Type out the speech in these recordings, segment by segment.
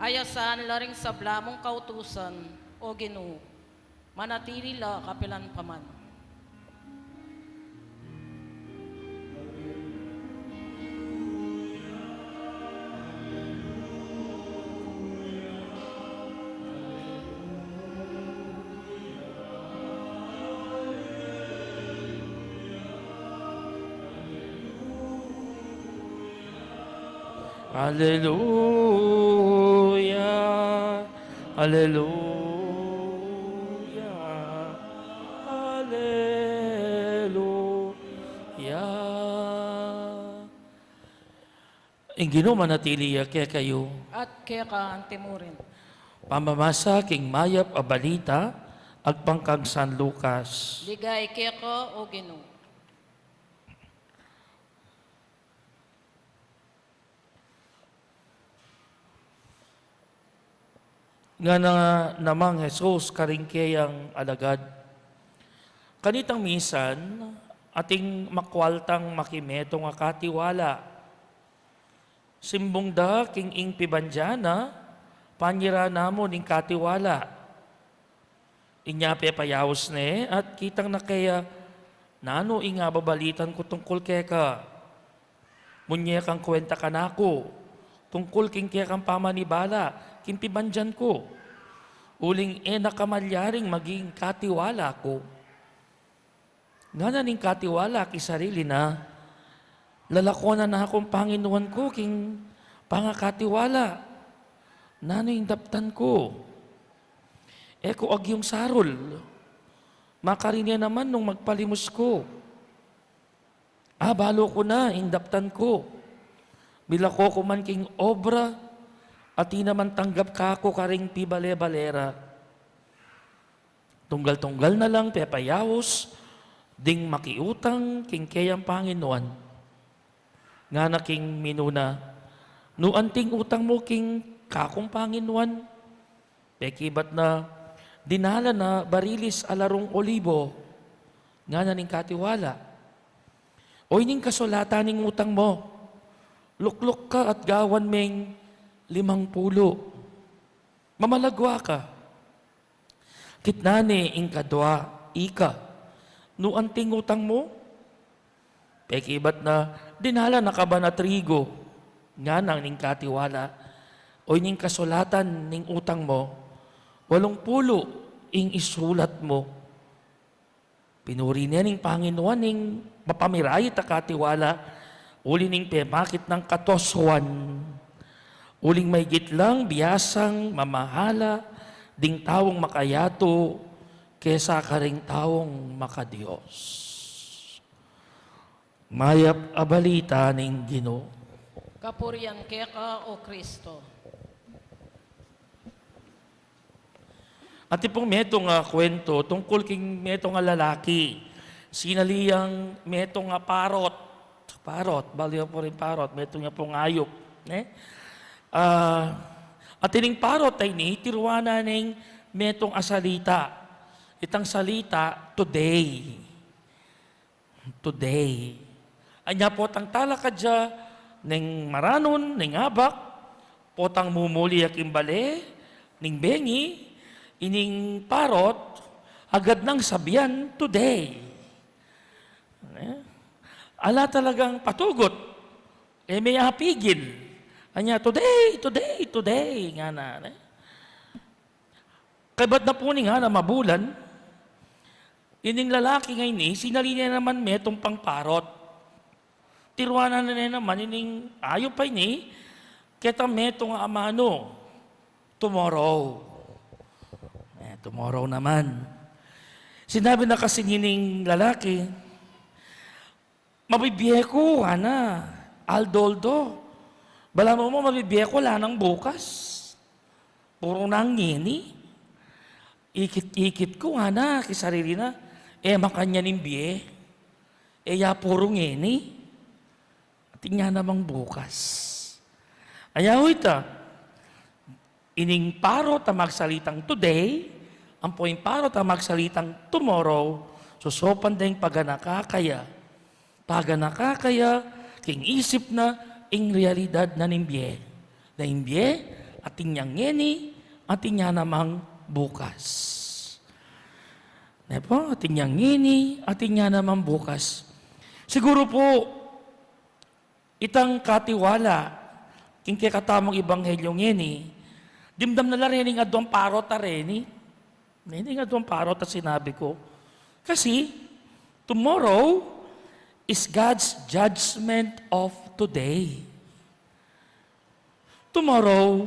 Ayasan laring sablamong kautusan o Ginoo, manatili la kapilan paman. Hallelujah, Hallelujah, Hallelujah. Ang Ginoo manatili kaya kayo. At kaya ka ang timurin. Pamamasa king mayap a balita agpangkag San Lucas. Ligay kaya ka o Ginoo. Nga na namang Jesus karingkeyang alagad. Kanitang minsan, ating makwaltang makimeto nga katiwala. Simbong da king ing pibanjana, panyira namo ning katiwala. Inya pepayawos ne at kitang na kaya nano inga babalitan ko tungkol kaya ka. Munye kang kwenta ka nako, tungkol king kaya kang pamanibala, king pibanjan ko. Uling nakamalyaring maging katiwala ko. Nga na ning katiwala ki sarili na, lalakonan na akong Panginoon ko king pangakatiwala. Nano yung daptan ko. Eko ag yung sarol. Makarinya naman nung magpalimos ko. Balo ko na yung daptan ko. Bila ko kuman king obra, at di naman tanggap ka ako karing pibale-balera. Tunggal-tunggal na lang pepayawos, ding makiutang king kayang Panginoon. Nga na king minuna, no anting utang mo king kakong Panginoon, pekibat na dinala na barilis alarong olibo, nga na ning katiwala. O ining kasulatan ning utang mo, lukluk ka at gawan meng 50. Mamalagwa ka. Kitnani ing kadwa, ika. No anting utang mo, pekibat na dinala na ka ba na trigo, nga nang ning katiwala, o ning kasulatan ning utang mo, 80 ing isulat mo. Pinuri niya ning Panginoon ning mapamiray ta katiwala, uli ning pemakit ng katoswan. Uling may gitlang, biyasang, mamahala, ding tawong makayato, kesa karing tawong makadiyos. Mayap abalita ning Ginoo. Kapurian kaya ka o Kristo. At pong metong kwento tungkol king metong lalaki. Sinaliyang metong parot. Parot, baliw po rin parot. Metong niya pong ayop. At ining parot ay ni, tiruana ning metong asalita. Itang salita, today. Today. Anya po tang talakad siya, ning maranon, ning abak, potang mumuli aking bale, ning bengi, ining parot, agad nang sabihan, today. Ala talagang patugot, may hapigin. Anya, today, today, today. Nga na. Kaya ba't na po nga na mabulan, ining lalaki ngayon sinali niya naman metong pangparot. Tiruanan na niya naman, ining ayaw pa kita metong amano, tomorrow. Tomorrow naman. Sinabi na kasi nining lalaki, mabibiye ko, aldoldo. Bala mo mabibiya ko lanang bukas. Puro nang ngini. Ikit-ikit ko kisarili na. Makanya ning biye. Ya puro ngini. At nga namang bukas. Ayaw ita. Ining paro ta magsalitang today, ang poing paro ta magsalitang tomorrow, susopan ding paganakakaya. Paganakakaya, king isip na, ing realidad na nimbye. Na imbye, ating niyang ngeni, ating niya namang bukas. Nepo, ating niyang ngeni, ating niya namang bukas. Siguro po, itang katiwala, king katamang ibanghelyong ngeni, dimdam na larining adong parot areni. Hindi nga adong parot at sinabi ko. Kasi, tomorrow is God's judgment of today. Tomorrow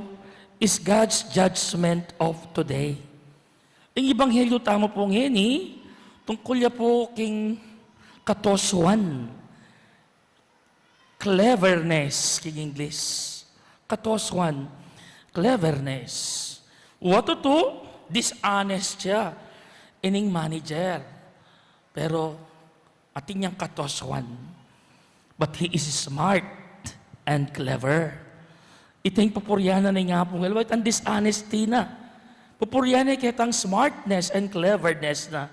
is God's judgment of today. Ang ibanghelyo tamo po ngeni, tungkol ya po king katoswan. Cleverness, king English. Katoswan. Cleverness. Wato to, dishonest siya. Ining manager. Pero, ating niyang katoswan. But he is smart and clever. Ito yung papuryanan na nga po. Well, ang dishonesty na. Papuryanan kitang smartness and cleverness na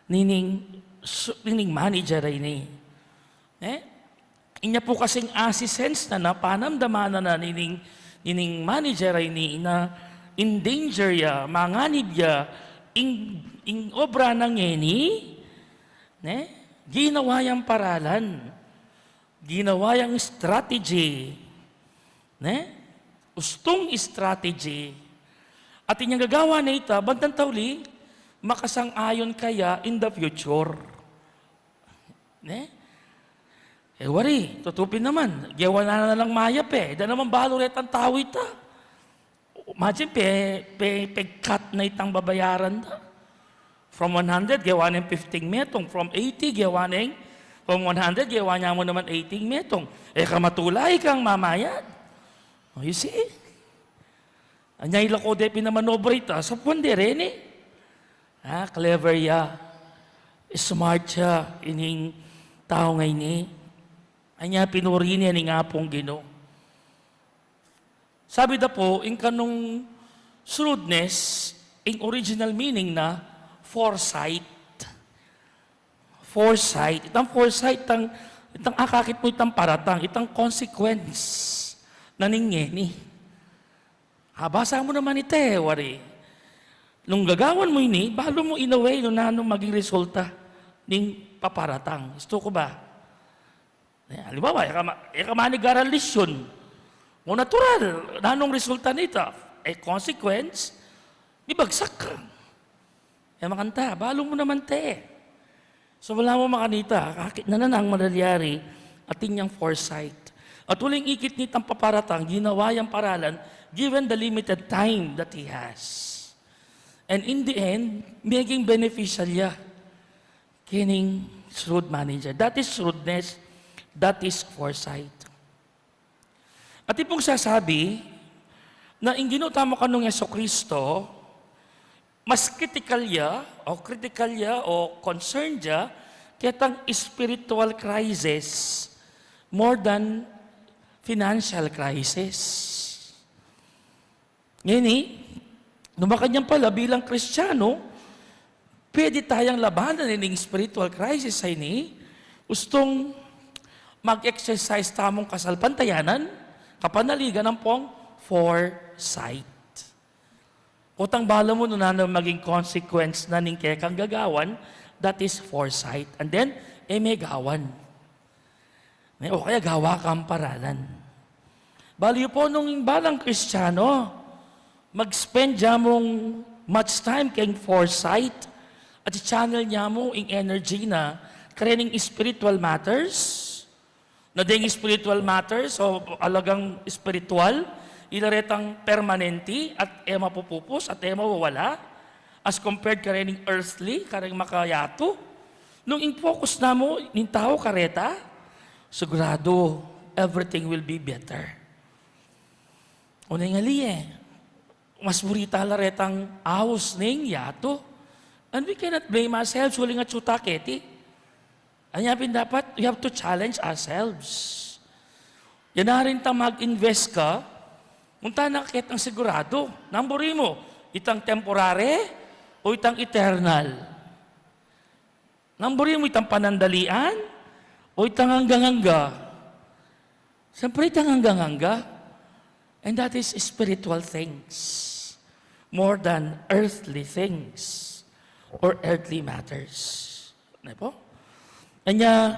nining manager ay ni. Inya po kasing assistance na panamdaman na nining manager ay ni na in danger ya, manganib ya, in obra ng ngeni, ginawa yung paralan, ginawa yung strategy, ustong strategy, at inyang gagawa na ita, bandang tawli, makasang-ayon kaya in the future. Wari, tutupin naman, gawa na lang mayap da naman baloret ang tao ita. Imagine, cut na itang babayaran da. From 100, gawa ng 15 metong. From 80, gawa ng, from 100, gawa niya mo naman 18 metong. Kamatulay kang mamayad. Oh, you see? Anyay lako de pinamanobrate sa pundi rin clever ya. Smart siya. Ining tao ngayon Anya pinuri niya ni nga pong Ginoo. Sabi da po, in kanong shrewdness, in original meaning na foresight. Foresight. Itang foresight, itang akakit mo itang paratang, itang consequence na ningyeni. Basa mo naman ito wari. Nung gagawan mo ini, balo mo in a way, nung maging resulta ning paparatang. Gusto ko ba? Halimbawa, ikamanigaran lisyon. O natural, nanong resulta nito? Consequence, ibagsak ka. Makanta, balo mo naman So wala mo makanita, kakit na ang manalyari at inyang foresight. At uling ikit nitang paparatang, ginawa yung paralan, given the limited time that he has. And in the end, maging beneficial ya. Kining shrewd manager. That is shrewdness. That is foresight. At ipong sasabi na in ginutama ka nung Yesukristo, mas critical ya o concerned ya kitang spiritual crisis more than financial crisis. Ngayon numakanyang pala bilang Kristiyano, pwede tayong labanan ng spiritual crisis ay gustong mag-exercise tamong kasalpantayanan, kapanaligan ng pong foresight. Utang bala mo na maging consequence na ning kekang gagawan, that is foresight. And then, may gawan. O kaya gawa kang paralan. Baliw po nung balang Kristiyano, mag-spend niya mong much time kayong foresight at channel niya mo in energy na karening spiritual matters, na ding spiritual matters o alagang spiritual, ilaretang permanente at mapupupos at mawawala as compared karening earthly, karening makayato. Nung in-focus na mo, ng tao kareta, sigurado, everything will be better. Unay nga mas burita laretang ahos ning yato. And we cannot blame ourselves, huli nga tsutaketi. Anyapin dapat, we have to challenge ourselves. Yan na rin mag-invest ka, munta nakakit ang sigurado. Namburi mo, itang temporary o itang eternal. Namburi mo itang panandalian o itang hanggang-hangga. Siyempre itang hanggang-hangga. And that is spiritual things more than earthly things or earthly matters. Ano po? Kanya,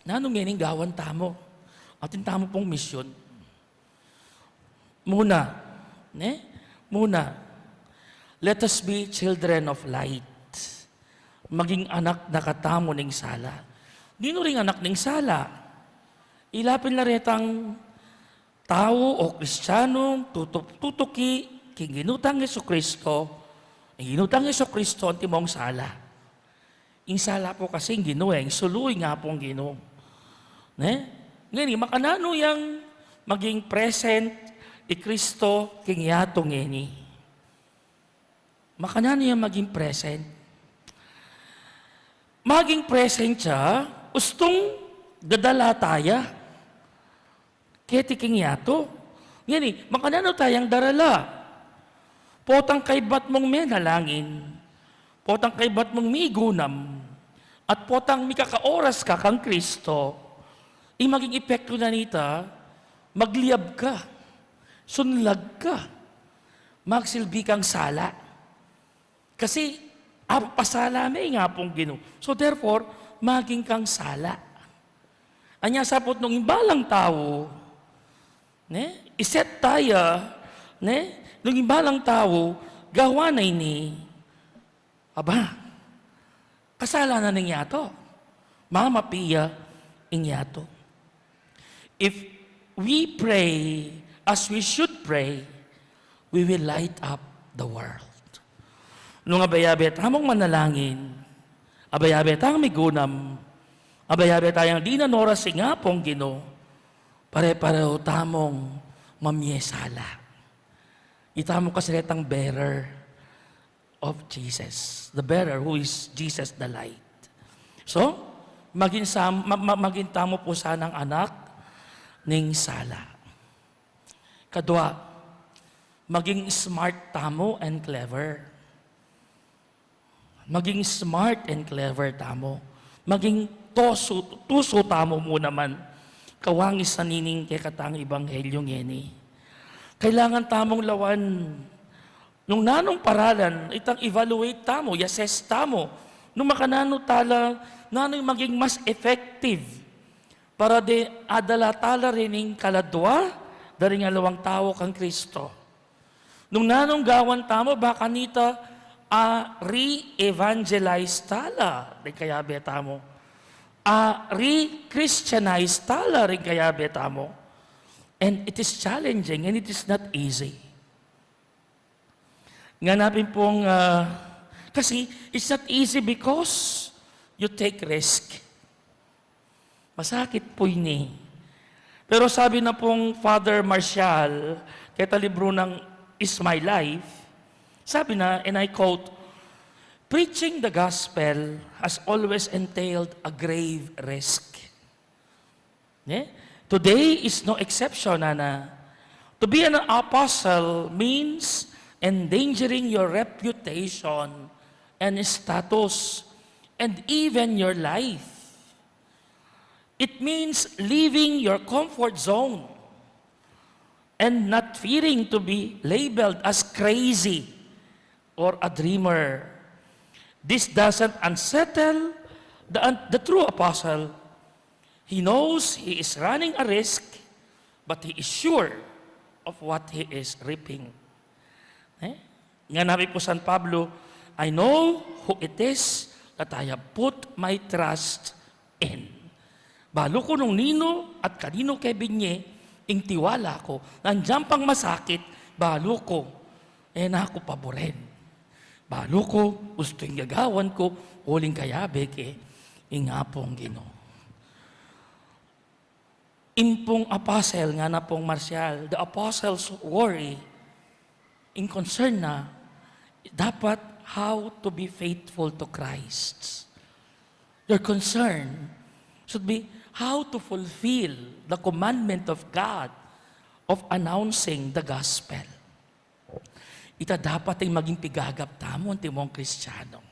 nanong yaning gawan tamo. Atin tamo pong misyon. Muna, let us be children of light. Maging anak na katamo ng sala. Dino ring anak ng sala. Ilapin na retang tao o Kristiyanong tutuki king ginutang Jesucristo. Ang ginutang Jesucristo ang timong sala. Yung sala po kasi yung ginueng, suluy nga pong ginuong. Ngayon, makanano yung maging present i Kristo king yatong ngeni. Makanano yung maging present. Maging present siya, ustong dadala taya. Kaya tiking yato. Ngayon, makanano tayang darala. Potang kay bat mong menalangin. Potang kay bat mong migunam. At potang mikakaoras ka kang Kristo. Maging epekto na nita, magliyab ka. Sunlag ka. Magsilbi kang sala. Kasi, pasala may nga pong Ginoo. So therefore, maging kang sala. Anya sapot nung imbalang tao, iset tayo, nung imbalang tao, gawa na ini, kasalanan ng yato. Mamapiya ng yato. If we pray as we should pray, we will light up the world. Nung abayabet among manalangin, abayabet ang migunam, abayabet tayang di nanoras nga pong Ginoo, pare-pareho tamong mamyesala. Itamo kasaretang bearer of Jesus, the bearer who is Jesus the light. So, maging tamo po sanang anak ning sala. Kadwa, maging smart tamo and clever. Maging smart and clever tamo. Maging tuso tamo mo naman. Kawangis sa nining kay katang ibanghelyong yeni. Kailangan tamong lawan. Nung nanong paralan, itang evaluate tamo, assess tamo. Nung makanano tala, nanong maging mas effective para de adala tala rining kaladwa, dari nga lawang tao kang Kristo. Nung nanong gawan tamo, baka nita, re-evangelize tala, rin kaya beta mo. Re-Christianize tala, rin kaya beta mo. And it is challenging and it is not easy. Nganapin pong, kasi it's not easy because you take risk. Masakit po ini. Pero sabi na pong Father Marcial, kaya libro ng Is My Life, sabi na, and I quote, preaching the gospel has always entailed a grave risk. Today is no exception, Nana. To be an apostle means endangering your reputation and status and even your life. It means leaving your comfort zone and not fearing to be labeled as crazy or a dreamer. This doesn't unsettle the true apostle. He knows he is running a risk, but he is sure of what he is reaping. Nga nabi po San Pablo, I know who it is that I have put my trust in. Balo ko nung nino at kanino kay binye, ing tiwala ko, nandiyan pang masakit, balo ko, na ako paboren. Balo ko, gusto yung gagawan ko, huling kayabe ke, ingapong Ginoo. Impong apostle nga na pong Marcial, the apostles worry, in concern na, dapat how to be faithful to Christ. Their concern should be how to fulfill the commandment of God of announcing the gospel. Ita dapat ay maging pigagap tamo ang timong Kristiyano.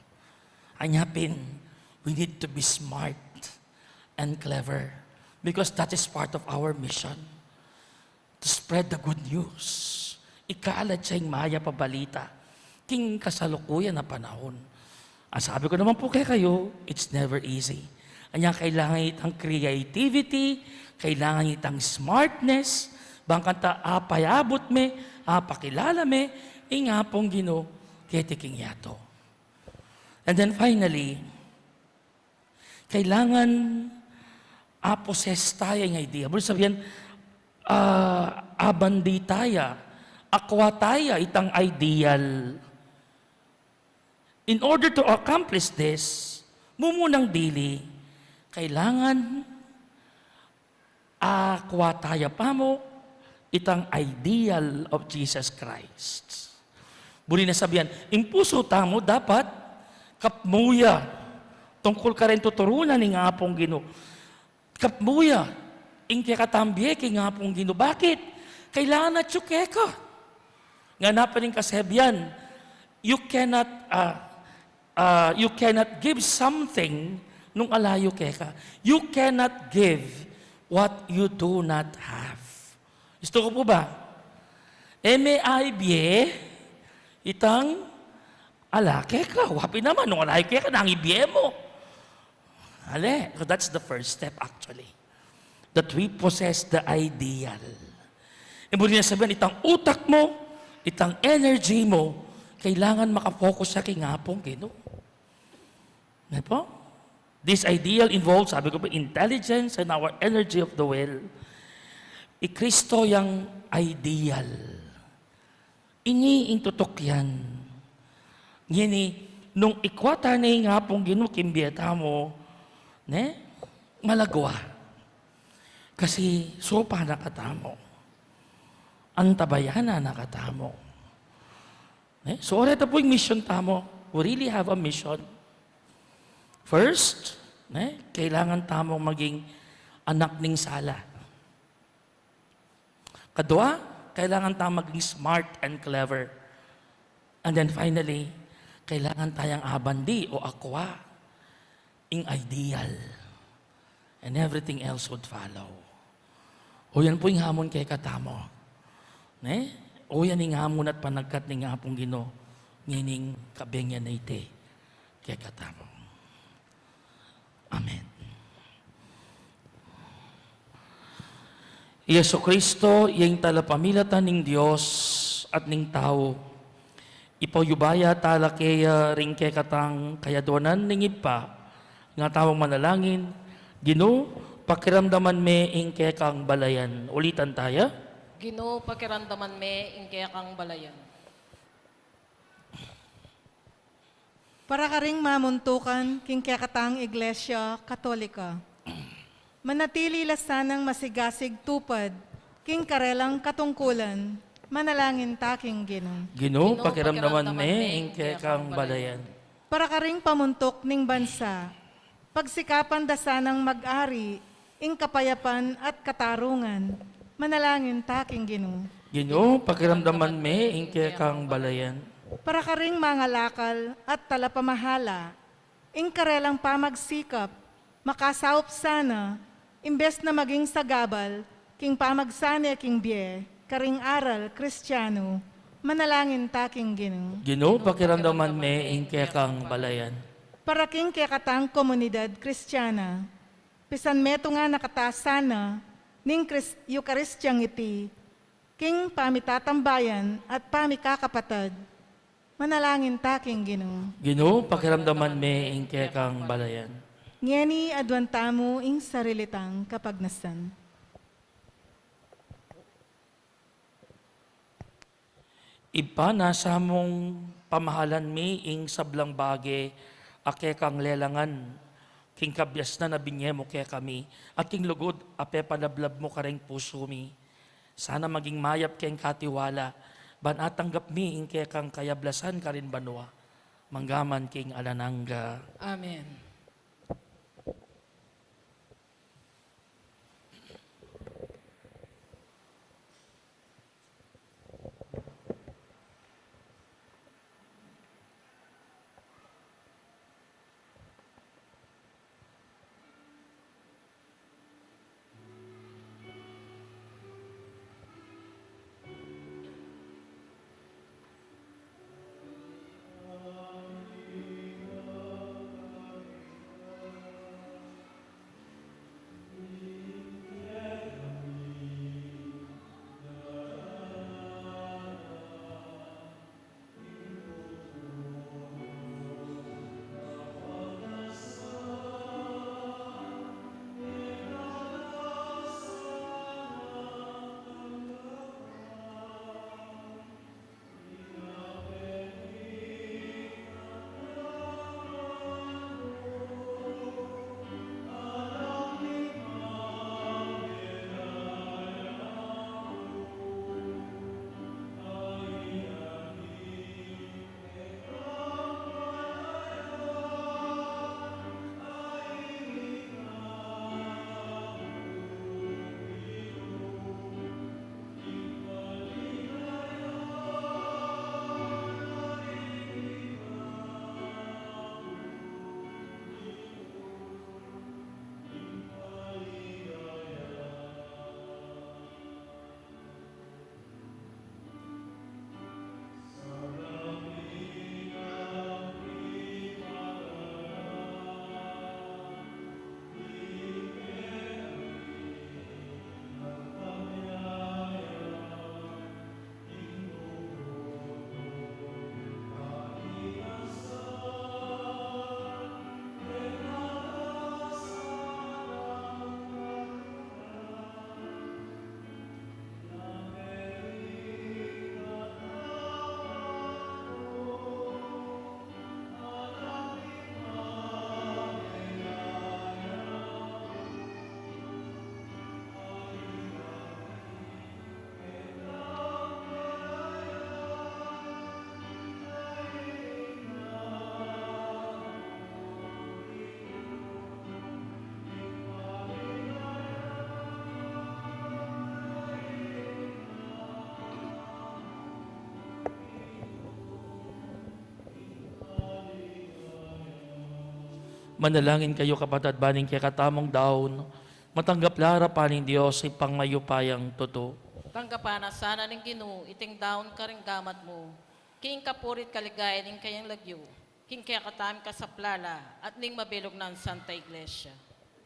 Anyapin, we need to be smart and clever because that is part of our mission. To spread the good news. Ikalat siyang maya pabalita. King kasalukuyan na panahon. Ang sabi ko naman po kayo, it's never easy. Kanya kailangan itang creativity, kailangan itang smartness, bangkanta apayabot me, apakilala me, nga pong Ginoo, ketiking yato. And then finally, kailangan possess tayo ng idea. Bro sabihin, abandi tayo, akwa tayo itang ideal. In order to accomplish this, mumunang dili, kailangan akwa tayo pa mo itang ideal of Jesus Christ. Buli na sabihan, in puso tamo dapat kapmuya. Tungkol ka rin tuturunan ni nga pong Ginoo. Kapmuya. Ingke katambye kay nga pong Ginoo. Bakit? Kailangan na tsuke ka. Nga na pa rin kasebyan. You cannot give something nung alayo ka. You cannot give what you do not have. Gusto ko po ba? M.A.I.B. Itang alake ka. Wapi naman, nung alake ka, nangibiye mo. Ale, so that's the first step actually. That we possess the ideal. Ibig na sabihin, itang utak mo, itang energy mo, kailangan makafocus sa kingapong Ginoo. Ano po? This ideal involves, sabi ko po, intelligence and our energy of the will. Kristo yang ideal. Iniintutok yan. Ngini, nung ikwata na yung hapong Ginoo, kimbiyata mo, ne? Malagwa. Kasi sopa nakatamo. Antabayana nakatamo. Ne? So, orita po yung mission tamo. We really have a mission. First, ne? Kailangan tamong maging anak ng sala. Kadua, kailangan tayong maging smart and clever. And then finally, kailangan tayong abandi o akwa, in ideal. And everything else would follow. O yan po yung hamon kay katamo. Ne? O yan yung hamon at panagkat ng hapong Ginoo, ngining kabengyan na ite kay katamo. Amen. Yesu Kristo, yung talapamilatan ng Diyos at ng tao, ipawyubaya tala kaya ring kay katang kayaduanan ng ipa, nga tawang manalangin, Ginoo, pakiramdaman me ing kay kang balayan. Ulitan tayo. Ginoo, pakiramdaman me, ingkaya kang balayan. Para ka ring mamuntukan, king kakatang Iglesia Katolika. Manatili lasanang masigasig tupad, king karelang katungkulan, manalangin taking Ginoo. Ginoo, pakiramdaman me ing kay kang balayan. Para ka ring pamuntok ning bansa, pagsikapan dasanang mag-ari, ing kapayapan at katarungan, manalangin taking Ginoo. Ginoo, pakiramdaman me ing kay kang balayan. Para ka ring mangalakal at talapamahala, ing karelang pamagsikap, makasaup sana, imbes na maging sagabal, king pamagsane king biye, karing aral, Kristiyano, manalangin taking Ginoo. Ginoo, pakiramdaman me ing kay kang balayan. Para king katang komunidad Kristiyana, pisan meto nga nakatasana, ning Eucharistyang iti, king pamitatambayan at pamikakapatad, manalangin taking Ginoo. Ginoo, pakiramdaman me ing kay kang balayan. Ngeni adwantamo ing sarilitang kapagnasan. Ipa nasa mong pamahalan mi ing sablang bage ake kang lelangan king kabyas na nabinye mo kaya kami at king lugod ape palablab mo kareng puso mi. Sana maging mayap keng katiwala ban atanggap mi ing kaya kang kayablasan karin banwa. Manggaman king alanangga. Amen. Manalangin kayo kapatid baning kaya katamong daon, matanggap lara paning Diyos ipang mayupayang totoo. Tanggapan na sana ng Ginoo, iting daon ka rin gamat mo. King kapurit kaligaya ning kayang lagyo. King kaya katam ka sa plala at ning mabilog ng Santa Iglesia.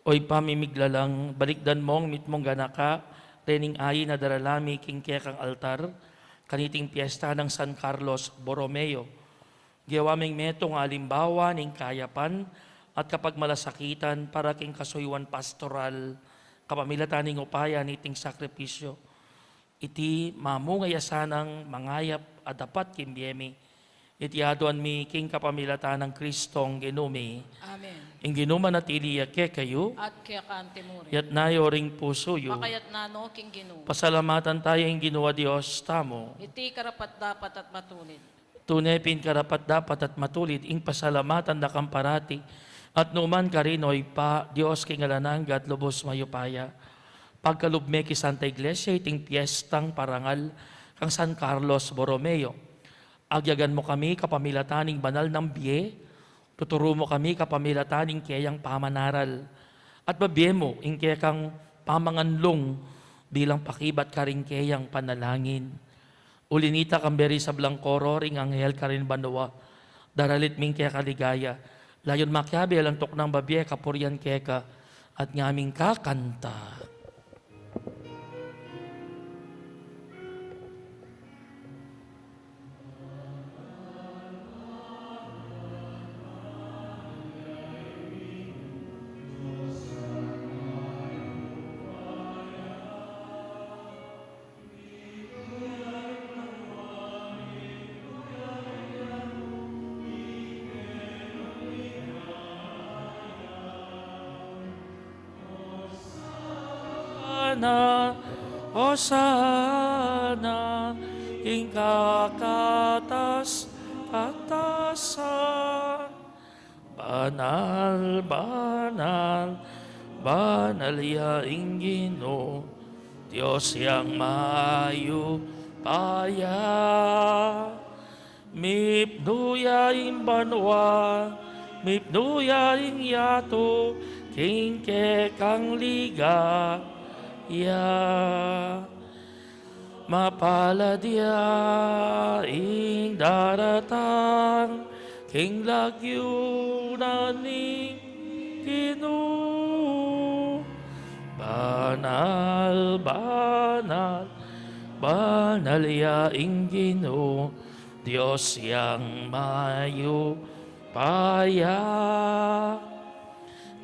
Oy pamimigla lang, balikdan mong mitmong ganaka, rening ayin na daralami king kaya kang altar, kaniting piyesta ng San Carlos Borromeo. Giyawaming metong alimbawa ning kayapan, at kapag malasakitan para king kasuywan pastoral, kapamilataning upaya niting sakripisyo, iti mamungayasanang mangayap at dapat kimbiyemi, iti aduan mi king kapamilatan ng Kristong Ginumi, Amen. ing ginuma na tiliyake kayo, At kaya ka antimuri. yat nayo ring puso yo, Pakayat na no, King Ginoo. pasalamatan tayo ing ginawa Diyos tamo, Iti karapat dapat at matulid. tunepin karapat dapat at matulid, ing pasalamatan na kamparati, at numan karinoy pa, Diyos king alanangga at lubos mayupaya. Pagkalubme ki Santa Iglesia, iting piyestang parangal kang San Carlos Borromeo. Agyagan mo kami kapamilataning banal ng biye, tuturo mo kami kapamilataning kayang pamanaral, at babiye mo ing kayang pamanganlong bilang pakibat karing kayang panalangin. Ulinita kamberi sa Blancoro, ring anghel karin banawa, daralit ming kaya kaligaya, layon makyabi alang tok ng babiye kapuryan keka, at ngaming kakanta. Hosana, ing kakatas katasan, banal, banal, banal yaing Ginoo, Diyos yang mayu paya, mipnuyaing banwa, mipnuyaing yato, king kekang liga, ya mapaladya ing daratang king lagyo na ning Ginoo, banal, banal, banal yaing Ginoo, Diyos yang mayo paya,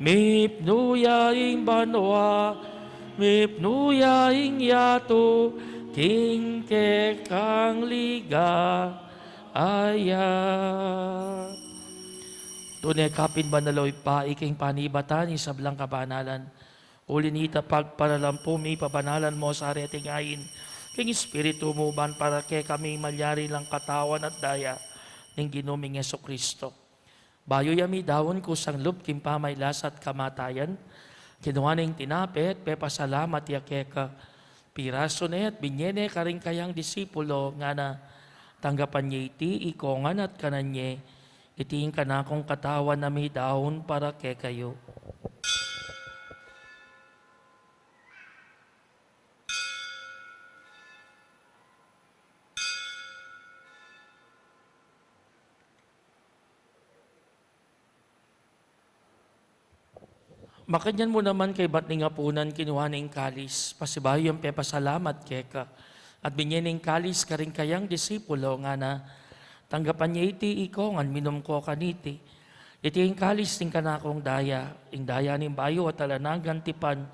mipnuyaing banwa, mipnuyaing yato, king kekang liga aya. Tunay kapin banaloy pa iking panibatan sa blang kabanalan. Ulinita pagparalampo mi pabanalan mo sa areting ayin, king espiritu mo ban para kay kami malyari lang katawan at daya ng ginuming Jesucristo. Bayo yami dawon ko sang lub kim pamaylas at kamatayan, kinuha ning tinapet, pepasalamat yakeka, piraso net, binyene karing kayang disipulo, nga na tanggapan niya iti, ikongan at kananye, iting kanakong katawan na may daon para kay kayo. Makanyan mo naman kay ba't ni nga punan kinuha ng kalis, pasibayo yung pepasalamat keka, at binyen ng kalis karing kayang disipulo nga na, tanggapan niya iti ikongan, minum ko kaniti, iti yung kalis ting kanakong daya, ing daya ning bayo at alanagan tipan,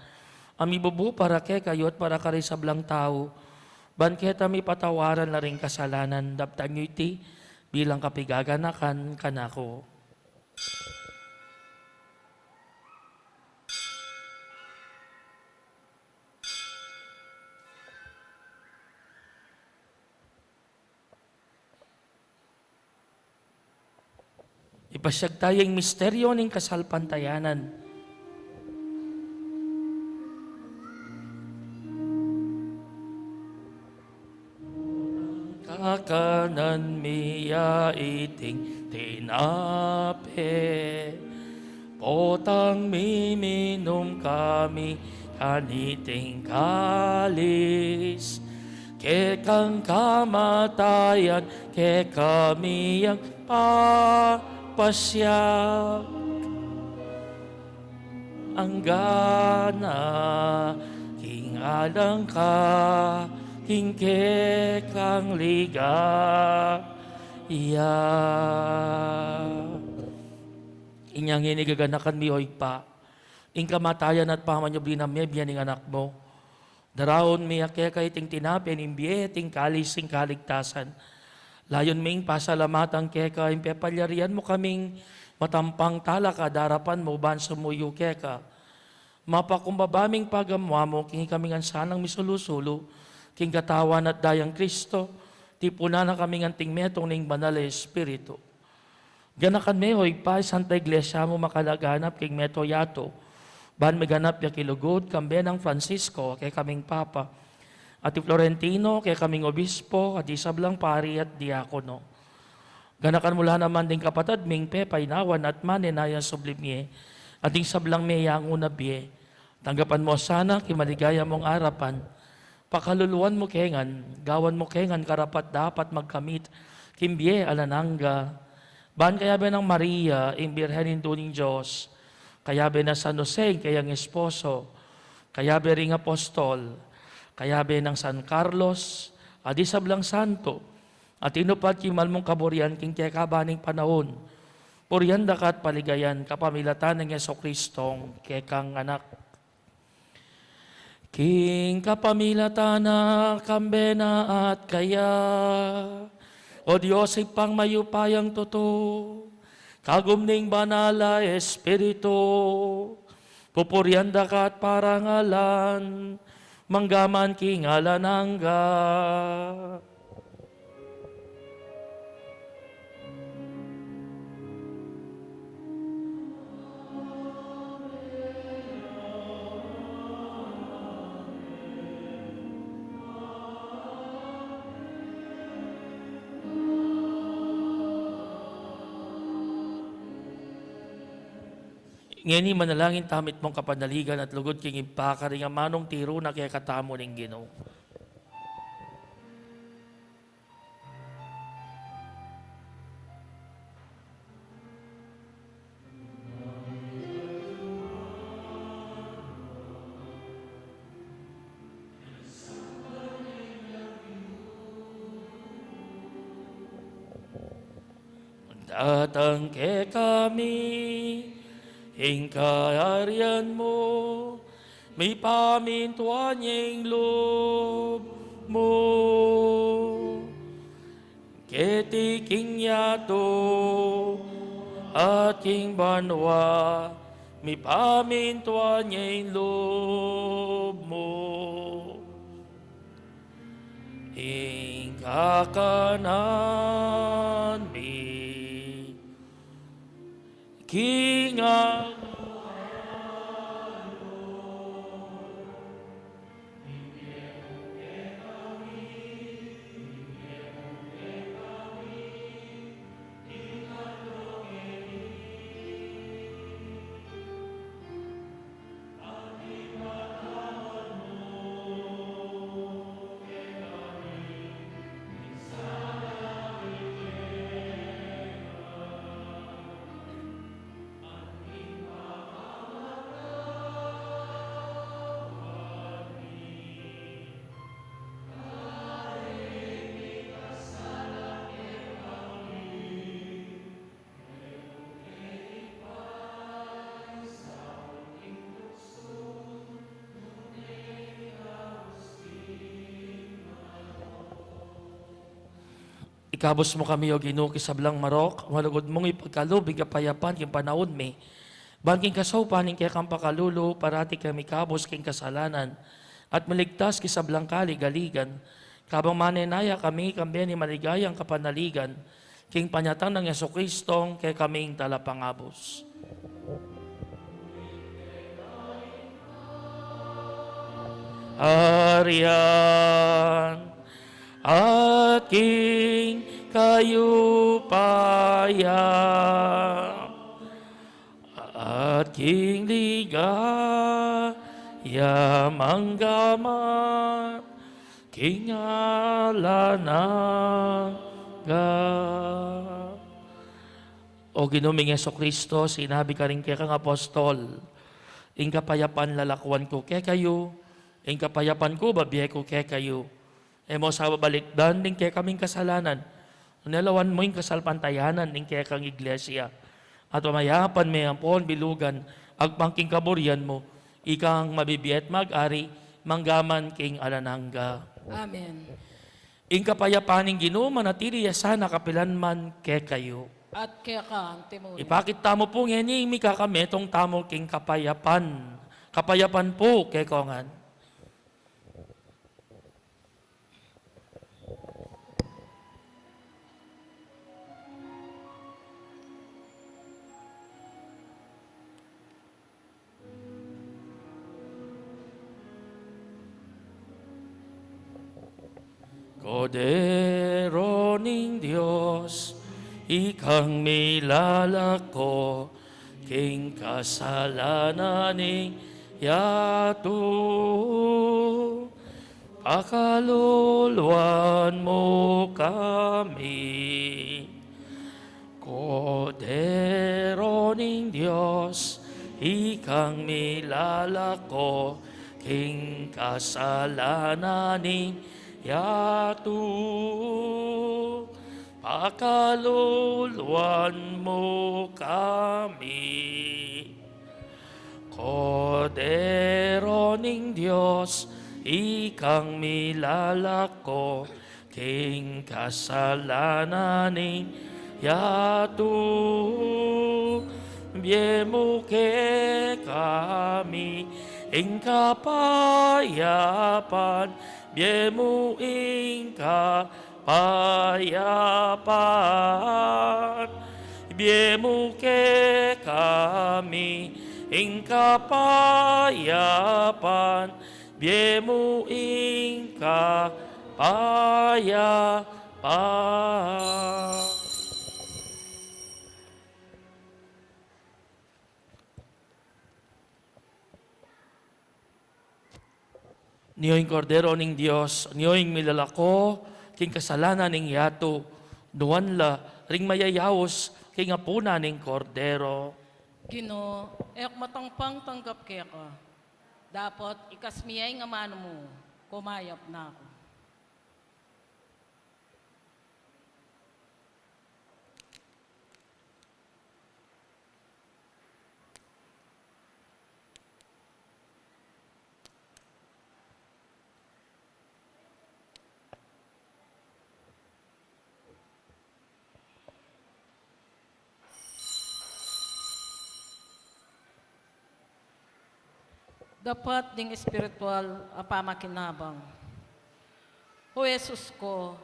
amibubu para kekayo at para karisablang tao, banketa mi patawaran na rin kasalanan, daptan nyo iti, bilang kapigaganakan kanako. Ipasyag tayong misteryo ng kasalpantayanan. Kakanan miya iting tinape, potang miminom kami kaniting kalis. Kekang kamatayan, ke kami ang papasyak. Ang gana, king alang ka, king kekang liga, iya. Inyang hinigaganakan mi oy pa, ing kamatayan at pamanyobli na mi, biyaning anak mo. Daraon mi ake kay ting tinapin, imbiye ting kalis, ting kaligtasan. Layon ming pasalamatan keka, impepalyarian mo kaming matampang talaka, darapan mo, bansa mo yu keka. Mapakumbabaming pagamwa mo, king kaming ansanang misulusulo, king katawan at dayang Kristo, tipuna na kaming anting metong ning banal Espiritu. Ganakan me, hoy pa, Santa Iglesia mo makalaganap, king meto yato, ban meganap ya kilugod, kambe ng Francisco, kay kaming Papa, at Florentino, kay kaming Obispo, at isablang pari at diakono. Ganakan mula naman ding kapatad, ming pepay nawan at manenaya sublimye, at isablang meya ang unabye. Tanggapan mo sana, kimaligaya mong arapan, pakaluluan mo kengan, gawan mo kengan, karapat dapat magkamit, kimbye alananga, ban kaya ba ng Maria, imbirhenin tuning Diyos, kaya ba na San Jose, kayang esposo, kaya ba ring apostol, kaya ba ng San Carlos, adi sablang santo, at inupat kimal mong kaburian, king kaya kabaning panahon, purianda ka at paligayan, kapamilatan ng Yeso Kristong, kekang anak. King kapamilatan na kambena at kaya, o Diyos ipang mayupayang totoo, kagumning banala Espiritu, pupurianda ka at parangalan, manggaman kingalanangga. Ngeni manalangin tamit mong kapanaligan at lugod king impakaring manong tiro na kaya katamo ning Ginoo. Datang ke kami, hingkayarian mo, may pamintuan niyang loob mo. Ketiking yato at king banwa, may pamintuan niyang loob mo. Hingkakanan mi, Kinga ikabos mo kami o Ginoo kisablang marok, malugod mong ipagkalubig kapayapan king panahon mi. Bangking kasaupan king kaya kang pakalulo, parati kami kabos king kasalanan, at maligtas kisablang kaligaligan. Kabang manenaya kami ni maligayang kapanaligan, king panyatang ng Yeso Kristong kaya kaming talapangabos. Arian at king kayo paya. king ligaya manggamat king alanaga. O Ginoong Jesucristo, sinabi ka rin kay kang apostol, ing kapayapan lalakwan ko kay kayo, ing kapayapan ko babiye ko kay kayo. Mo sa babalikdan din kay kaming kasalanan, nalawan mo ing kasalpantayanan din kay kang iglesia. At mamayapan may ampon bilugan, agpangking kaburian mo, ikang mabibiyet mag-ari, manggaman king alanangga. Amen. Ing kapayapan ng Ginoo manatili sana kapilanman kay kayo. At kaya ka, ang timuri. Ipakita mo po ngayon mi kami tong tamo king kapayapan. Kapayapan po kay kongan. Kodero ning Diyos, ikang milalako, king kasalanan ning yato. Pakaluluan mo kami. Kodero ning Diyos, ikang milalako, king kasalanan ning yato. Pakaluluan mo kami. Kodero ning Diyos, ikang milalako, king kasalanan ning yato. Biyemo ke kami, ing kapayapan, biyemo ing kapayapan. Biyemo ke kami, ing kapayapan, biyemo ing kapayapan. Niyo'y kordero ning Diyos, niyo'y milalako, king kasalanan ning yato, duwan la, ring mayayawos, king apuna ning kordero. Ginoo, matangpang tanggap kaya ka. Dapat ikasmiyay nga mano mo, kumayap na ako. Dapat ding espiritual apamakinabang. O Jesus ko,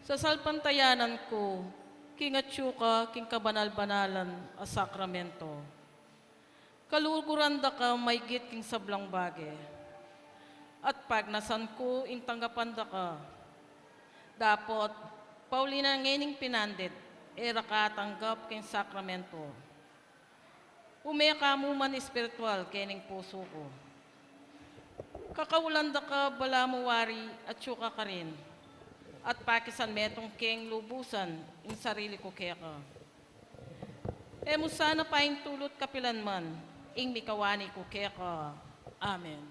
sa salpantayanan ko, kingatsyo king kabanal-banalan a sakramento. Kaluguran da ka maygit king sablang bage. At pag nasan ko, ing tanggapan da ka. Dapat, Paulina ngening pinandit, era ka tanggap king sakramento. Umeka mo man espiritual kening puso ko. Kakawulanda ka bala mo wari at syuka ka rin. At pakisan metong keng lubusan in sarili ko kaya ka. Mo sana pa yung tulot kapilan man, ing mikawani ko kaya ka. Amen.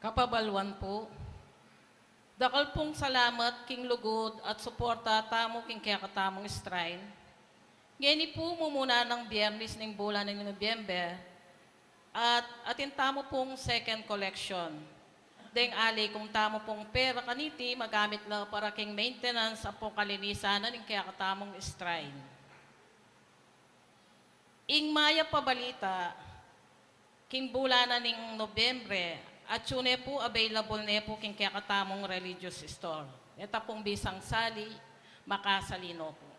Kapabalwan po. Dakal pong salamat king lugod at suporta tamo king kaya katamong strain. Ngeni po mumuna ng Biyernes ng bulan ng Nobyember at atin tamo pong second collection. Deng ali kung tamo pong pera kaniti magamit lang para king maintenance at pong kalinisan ng kaya katamong strain. Ing maya pabalita, king bulan ng Nobyembre, at yun po available na po king kaya katamong religious store. Ito pong bisang sali, makasalino po.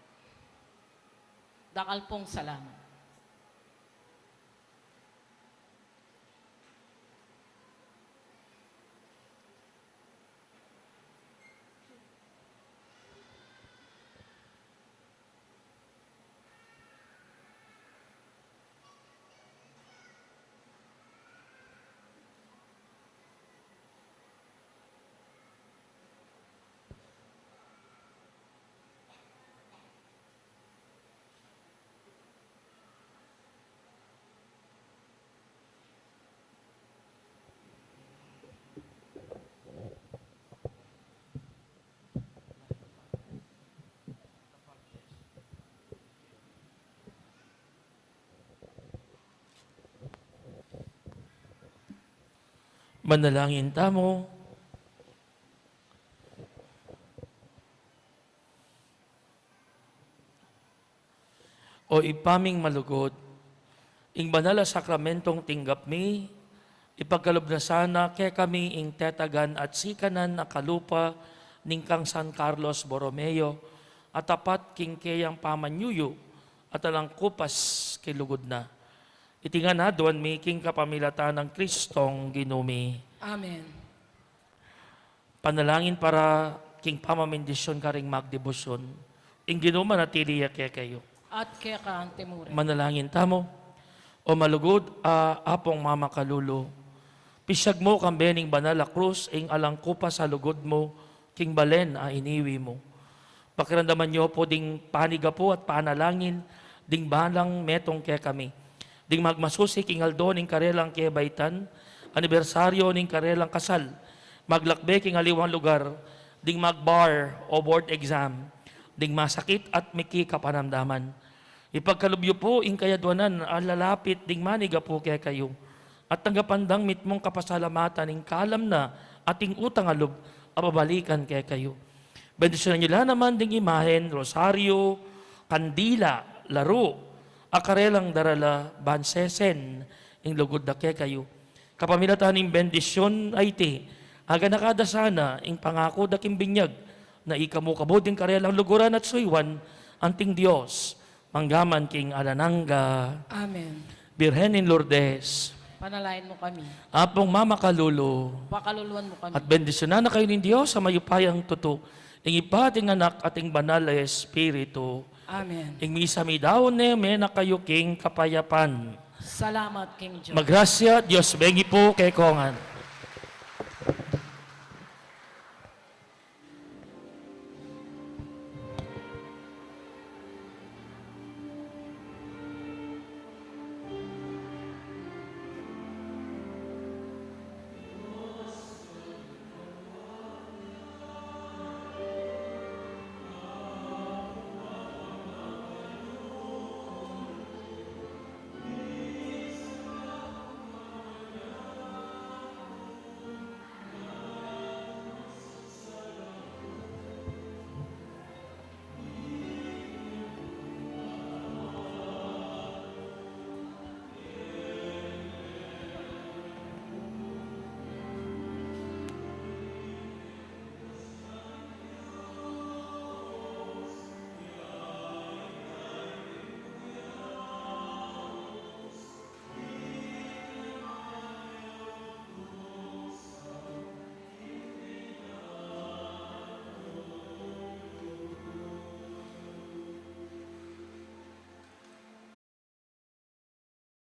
Dakal pong salamat. Manalangin tamo. O ipaming malugod, ing banal a sakramentong tinggap mi, ipagkalob na sana kaya kami ing tetagan at sikanan na kalupa ning kang San Carlos Borromeo at tapat king kayang pamanyuyo at alang kupas kilugod na. Itingan na doon mi king kapamilatan ng Kristong ginumi. Amen. Panalangin para king pamamindisyon karing magdebosyon. Ing ginuma na tiliya kaya kayo. At kaya ka ang timure. Manalangin tamo. O malugod apong mama kalulo. Pisyag mo kang bening banal a krus ing alang kupa sa lugod mo king balen a iniwi mo. Pakiramdaman niyo po ding paniga po at panalangin ding balang metong kaya kami. Ding magmasusi king aldo ning karelang kaya baitan, anibersaryo ning karelang kasal, maglakbe king aliwang lugar, ding magbar o board exam, ding masakit at miki kapanamdaman. Ipagkalubyo po ing kayadwanan alalapit ding maniga po kaya kayo. At tanggapandang mitmong kapasalamatan ing kalam na ating utang alub ababalikan kaya kayo. Bendisyonan nyo lang naman ding imahen, rosaryo, kandila, laro, akarelang darala, bansesen, ing lugod na kaya kayo. Kapamilatan ing bendisyon ay ti, aga nakadasana, ing pangako daking binyag, na ikamu-kabod ing karelang luguran at suywan, anting Diyos, manggaman king alananga. Amen. Birhen in Lourdes, Panalain mo kami. apong mama kalulo, Pakaluluan mo kami. at bendisyonan na kayo ng Diyos sa mayupayang tuto, ing ipating anak ating banal na Espiritu, Amen. ing misa mi daw me na kayo king kapayapan. Salamat, King John. Magrasya, Diyos bengi po kay Kongan.